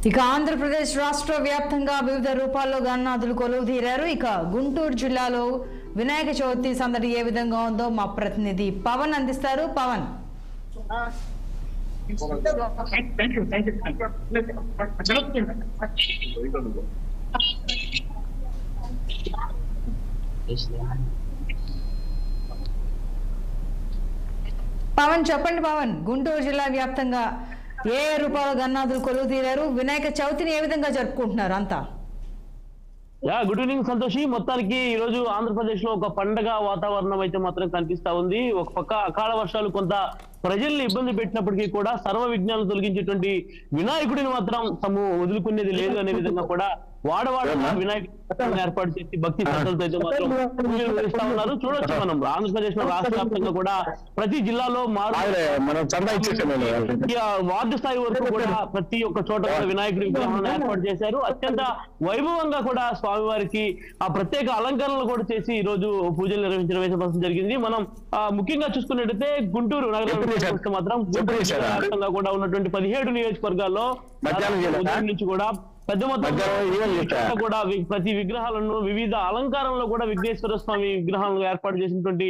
ఇక ఆంధ్రప్రదేశ్ రాష్ట్ర వ్యాప్తంగా వివిధ రూపాల్లో గణనాథులు కొలువు తీరారు. ఇక గుంటూరు జిల్లాలో వినాయక చవితి సందడి ఏ విధంగా ఉందో మా ప్రతినిధి పవన్ అందిస్తారు. పవన్, చెప్పండి. పవన్, గుంటూరు జిల్లా వ్యాప్తంగా ఏ రూపాయల గణనాథులు కొలువు తీరారు, వినాయక చవితిని ఏ విధంగా జరుపుకుంటున్నారు అంతా? Good evening Santoshi. మొత్తానికి ఈ రోజు ఆంధ్రప్రదేశ్ లో ఒక పండగ వాతావరణం అయితే మాత్రం కనిపిస్తా ఉంది. ఒక పక్క అకాల వర్షాలు కొంత ప్రజల్ని ఇబ్బంది పెట్టినప్పటికీ కూడా సర్వ విఘ్నాలను తొలగించేటువంటి వినాయకుడిని మాత్రం తాము వదులుకునేది లేదు అనే విధంగా కూడా వాడవాడ వినాయకుడిని ఏర్పాటు చేసి భక్తి శ్రద్ధలతో అయితే మాత్రం పూజలు నిర్వహిస్తా ఉన్నారు. చూడొచ్చు మనం ఆంధ్రప్రదేశ్ లో రాష్ట్ర వ్యాప్తంగా కూడా ప్రతి జిల్లాలో వార్డు స్థాయి వరకు కూడా ప్రతి ఒక్క చోట కూడా వినాయకుడి విగ్రహాలను ఏర్పాటు చేశారు. అత్యంత వైభవంగా కూడా స్వామివారికి ఆ ప్రత్యేక అలంకరణలు కూడా చేసి ఈ రోజు పూజలు నిర్వహించడం జరిగింది. మనం ముఖ్యంగా చూసుకున్నట్టయితే గుంటూరు నగరం మాత్రం గుంటూరు జిల్లా వ్యాప్తంగా కూడా ఉన్నటువంటి 17 నియోజకవర్గాల్లో నుంచి కూడా పెద్ద మొత్తంలో కూడా ప్రతి విగ్రహాలను వివిధ అలంకారంలో కూడా విఘ్నేశ్వర స్వామి విగ్రహాలను ఏర్పాటు చేసినటువంటి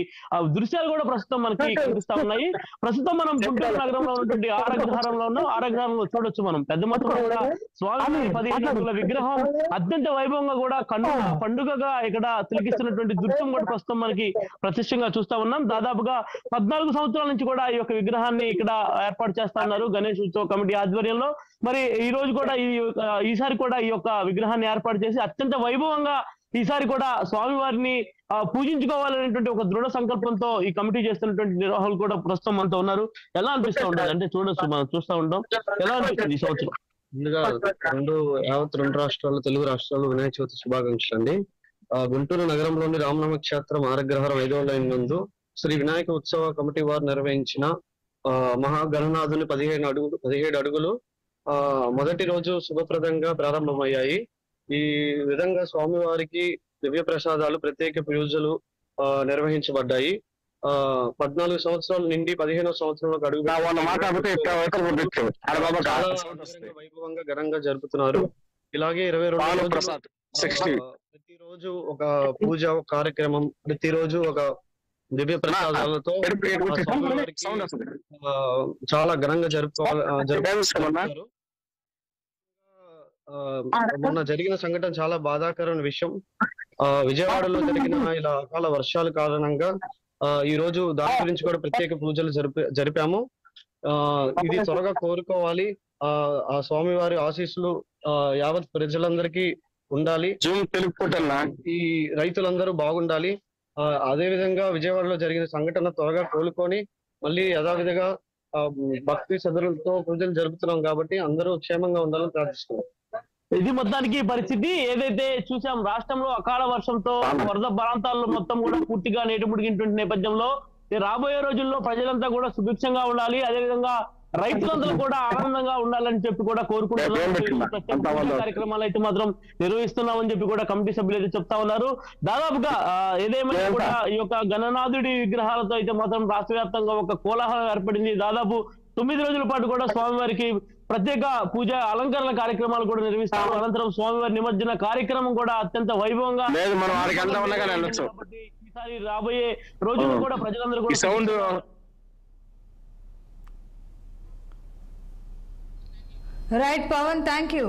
దృశ్యాలు కూడా ప్రస్తుతం మనకి కనిపిస్తా ఉన్నాయి. ప్రస్తుతం మనం గుంటూరు నగరంలో ఉన్నటువంటి ఆరగ్రహారంలో ఉన్నాం. ఆరగ్రహారంలో చూడొచ్చు మనం పెద్ద మొత్తంలో కూడా స్వామి 15 అడుగుల విగ్రహం అత్యంత వైభవంగా కూడా పండుగగా ఇక్కడ తిలకిస్తున్నటువంటి దృశ్యం కూడా ప్రస్తుతం మనకి ప్రత్యక్షంగా చూస్తా ఉన్నాం. దాదాపుగా 14 సంవత్సరాల నుంచి కూడా ఈ యొక్క విగ్రహాన్ని ఇక్కడ ఏర్పాటు చేస్తా ఉన్నారు గణేష్ ఉత్సవ కమిటీ ఆధ్వర్యంలో. మరి ఈ రోజు కూడా ఈసారి కూడా ఈ యొక్క విగ్రహాన్ని ఏర్పాటు చేసి అత్యంత వైభవంగా ఈసారి కూడా స్వామివారిని పూజించుకోవాలనేటువంటి ఒక దృఢ సంకల్పంతో ఈ కమిటీ చేస్తున్నటువంటి నిర్వాహకులు కూడా ప్రస్తుతం మనతో ఉన్నారు. ఎలా అనిపిస్తా ఉంటుంది అంటే చూడొచ్చు, మనం చూస్తా ఉంటాం. ఎలా అనిపిస్తుంది ఈ సంవత్సరం? ముందుగా రెండు రాష్ట్రాలు, తెలుగు రాష్ట్రాలు వినాయక చవితి శుభాకాంక్షలు అండి. గుంటూరు నగరంలోని రామనామ క్షేత్రం ఆరగ్రహారం 5వ లైన్ నందు శ్రీ వినాయక ఉత్సవ కమిటీ వారు నిర్వహించిన మహాగణనాథుని 17 అడుగులు మొదటి రోజు శుభప్రదంగా ప్రారంభమయ్యాయి. ఈ విధంగా స్వామివారికి దివ్య ప్రసాదాలు, ప్రత్యేక పూజలు నిర్వహించబడ్డాయి. 14 సంవత్సరాల నుండి 15వ సంవత్సరంలో అడుగు వైభవంగా ఘనంగా జరుపుతున్నారు. ఇలాగే 22 ప్రతిరోజు ఒక పూజ కార్యక్రమం, ప్రతిరోజు ఒక దివ్య ప్రసాదాలతో చాలా ఘనంగా జరుపుకుంటారు. మొన్న జరిగిన సంఘటన చాలా బాధాకరమైన విషయం. విజయవాడలో జరిగిన ఇలా అకాల వర్షాల కారణంగా ఈ రోజు దాని గురించి కూడా ప్రత్యేక పూజలు జరిపాము. ఇది త్వరగా కోరుకోవాలి. ఆ స్వామివారి ఆశీస్సులు యావత్ ప్రజలందరికీ ఉండాలి. ఈ రైతులందరూ బాగుండాలి. అదే విధంగా విజయవాడలో జరిగిన సంఘటన త్వరగా కోలుకొని మళ్ళీ యథావిధిగా భక్తి శ్రద్ధలతో పూజలు జరుపుతున్నాం కాబట్టి అందరూ క్షేమంగా ఉండాలని ప్రార్థిస్తున్నాం. ఇది మొత్తానికి పరిస్థితి. ఏదైతే చూసాం రాష్ట్రంలో అకాల వర్షంతో వరద ప్రాంతాల్లో మొత్తం కూడా పూర్తిగా నీటి ముడిగినటువంటి నేపథ్యంలో రాబోయే రోజుల్లో ప్రజలంతా కూడా సుభిక్షంగా ఉండాలి, అదేవిధంగా రైతులందరూ కూడా ఆనందంగా ఉండాలని చెప్పి కూడా కోరుకుంటున్నారు. కార్యక్రమాలు అయితే మాత్రం నిర్వహిస్తున్నామని చెప్పి కూడా కమిటీ సభ్యులు అయితే చెప్తా ఉన్నారు. దాదాపుగా ఏదేమైనా కూడా ఈ యొక్క గణనాథుడి విగ్రహాలతో అయితే మాత్రం రాష్ట్ర వ్యాప్తంగా ఒక కోలాహలం ఏర్పడింది. దాదాపు 9 రోజుల పాటు కూడా స్వామివారికి ప్రత్యేక పూజ అలంకరణ కార్యక్రమాలు కూడా నిర్వహిస్తారు. అనంతరం స్వామివారి నిమజ్జన కార్యక్రమం కూడా అత్యంత వైభవంగా ఈసారి రాబోయే రోజుల్లో కూడా ప్రజలందరూ కూడా రైట్ పవన్, థ్యాంక్ యూ.